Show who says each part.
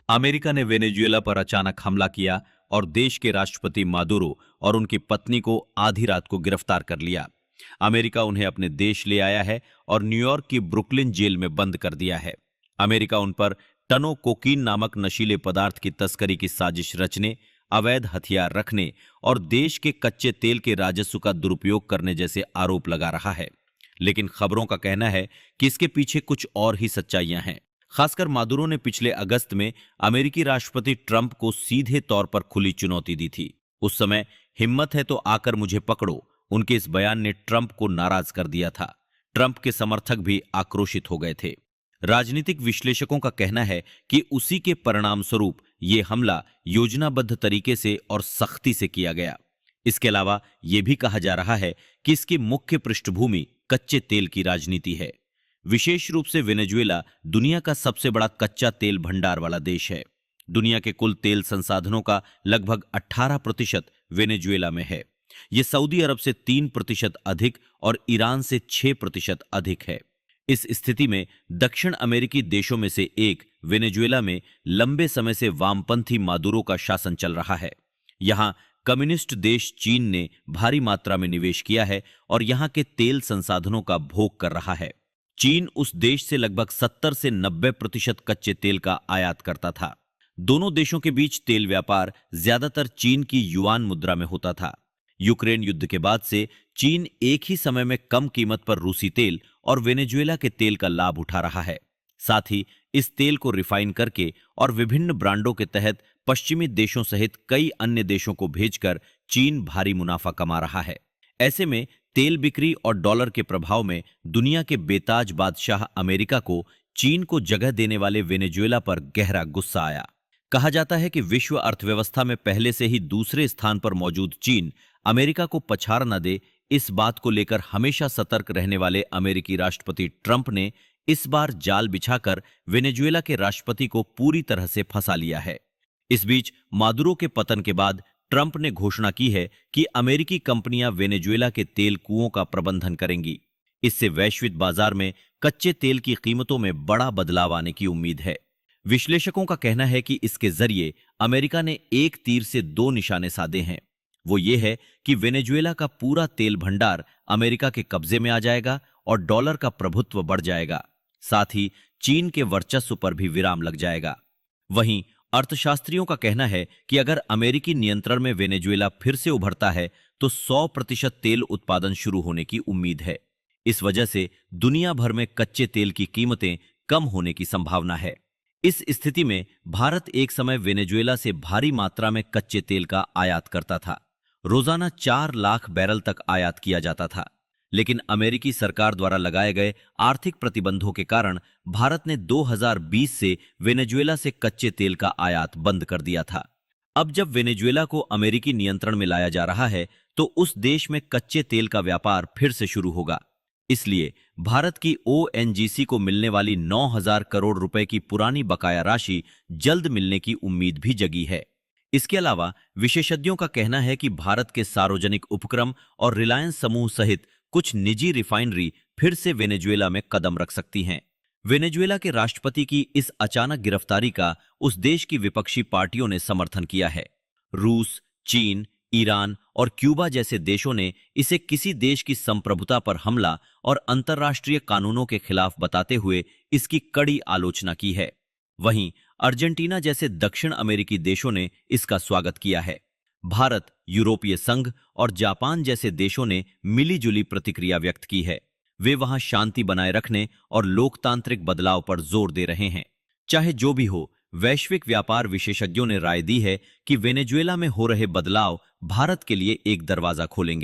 Speaker 1: America ने Venezuela पर अचानक हमला किया और देश के राष्ट्रपति मादुरो और उनकी पत्नी को आधी रात को गिरफ्तार कर लिया। अमेरिका उन्हें अपने देश ले आया है और न्यूयॉर्क की ब्रुकलिन जेल में बंद कर दिया है। अमेरिका उन पर टनों कोकीन नामक नशीले पदार्थ की तस्करी की साजिश रचने, अवैध हथियार रखने और देश के कच्चे तेल के राजस्व का दुरुपयोग करने जैसे आरोप लगा रहा है। लेकिन खबरों का कहना है कि इसके पीछे कुछ और ही सच्चाइयां हैं। खासकर मादुरो ने पिछले अगस्त में अमेरिकी राष्ट्रपति ट्रंप को सीधे तौर पर खुली चुनौती दी थी। उस समय हिम्मत है तो आकर मुझे पकड़ो, उनके इस बयान ने ट्रंप को नाराज कर दिया था। ट्रंप के समर्थक भी आक्रोशित हो गए थे। राजनीतिक विश्लेषकों का कहना है कि उसी के परिणाम स्वरूप यह हमला योजनाबद्ध तरीके से और सख्ती से किया गया। इसके अलावा यह भी कहा जा रहा है कि इसकी मुख्य पृष्ठभूमि कच्चे तेल की राजनीति है। विशेष रूप से वेनेजुएला दुनिया का सबसे बड़ा कच्चा तेल भंडार वाला देश है। दुनिया के कुल तेल संसाधनों का लगभग 18% वेनेजुएला में है। यह सऊदी अरब से 3% अधिक और ईरान से 6% अधिक है। इस स्थिति में दक्षिण अमेरिकी देशों में से एक वेनेजुएला में लंबे समय से वामपंथी मादुरो का शासन चल रहा है। यहां कम्युनिस्ट देश चीन ने भारी मात्रा में निवेश किया है और यहां के तेल संसाधनों का भोग कर रहा है। चीन उस देश से लगभग 70 से 90% कच्चे तेल का आयात करता था। दोनों देशों के बीच तेल व्यापार ज्यादातर चीन की युआन मुद्रा में होता था। यूक्रेन युद्ध के बाद से चीन एक ही समय में कम कीमत पर रूसी तेल और वेनेजुएला के तेल का लाभ उठा रहा है। साथ ही इस तेल को रिफाइन करके और विभिन्न ब्रांडों के तहत पश्चिमी देशों सहित कई अन्य देशों को भेजकर चीन भारी मुनाफा कमा रहा है। ऐसे में तेल बिक्री और डॉलर के प्रभाव में दुनिया के बेताज बादशाह अमेरिका को चीन को जगह देने वाले वेनेजुएला पर गहरा गुस्सा आया। कहा जाता है कि विश्व अर्थव्यवस्था में पहले से ही दूसरे स्थान पर मौजूद चीन अमेरिका को पछाड़ न दे, इस बात को लेकर हमेशा सतर्क रहने वाले अमेरिकी राष्ट्रपति ट्रंप ने इस बार जाल बिछाकर वेनेजुएला के राष्ट्रपति को पूरी तरह से फंसा लिया है। इस बीच मादुरो के पतन के बाद ट्रंप ने घोषणा की है कि अमेरिकी कंपनियां वेनेजुएला के तेल कुओं का प्रबंधन करेंगी। इससे वैश्विक बाजार में कच्चे तेल की कीमतों में बड़ा बदलाव आने की उम्मीद है। विश्लेषकों का कहना है कि इसके जरिए अमेरिका ने एक तीर से दो निशाने साधे हैं। वो ये है कि वेनेजुएला का पूरा तेल भंडार अमेरिका के कब्जे में आ जाएगा और डॉलर का प्रभुत्व बढ़ जाएगा। साथ ही चीन के वर्चस्व पर भी विराम लग जाएगा। वहीं अर्थशास्त्रियों का कहना है कि अगर अमेरिकी नियंत्रण में वेनेजुएला फिर से उभरता है तो 100% तेल उत्पादन शुरू होने की उम्मीद है। इस वजह से दुनिया भर में कच्चे तेल की कीमतें कम होने की संभावना है। इस स्थिति में भारत एक समय वेनेजुएला से भारी मात्रा में कच्चे तेल का आयात करता था। रोजाना 4 लाख बैरल तक आयात किया जाता था। लेकिन अमेरिकी सरकार द्वारा लगाए गए आर्थिक प्रतिबंधों के कारण भारत ने 2020 से वेनेजुएला से कच्चे तेल का आयात बंद कर दिया था। अब जब वेनेजुएला को अमेरिकी नियंत्रण में लाया जा रहा है तो उस देश में कच्चे तेल का व्यापार फिर से शुरू होगा। इसलिए भारत की ओएनजीसी को मिलने वाली 9,000 करोड़ रुपए की पुरानी बकाया राशि जल्द मिलने की उम्मीद भी जगी है। इसके अलावा विशेषज्ञों का कहना है कि भारत के सार्वजनिक उपक्रम और रिलायंस समूह सहित कुछ निजी रिफाइनरी फिर से वेनेजुएला में कदम रख सकती हैं। वेनेजुएला के राष्ट्रपति की इस अचानक गिरफ्तारी का उस देश की विपक्षी पार्टियों ने समर्थन किया है। रूस, चीन, ईरान और क्यूबा जैसे देशों ने इसे किसी देश की संप्रभुता पर हमला और अंतर्राष्ट्रीय कानूनों के खिलाफ बताते हुए इसकी कड़ी आलोचना की है। वहीं अर्जेंटीना जैसे दक्षिण अमेरिकी देशों ने इसका स्वागत किया है। भारत, यूरोपीय संघ और जापान जैसे देशों ने मिलीजुली प्रतिक्रिया व्यक्त की है। वे वहां शांति बनाए रखने और लोकतांत्रिक बदलाव पर जोर दे रहे हैं। चाहे जो भी हो, वैश्विक व्यापार विशेषज्ञों ने राय दी है कि वेनेजुएला में हो रहे बदलाव भारत के लिए एक दरवाजा खोलेंगे।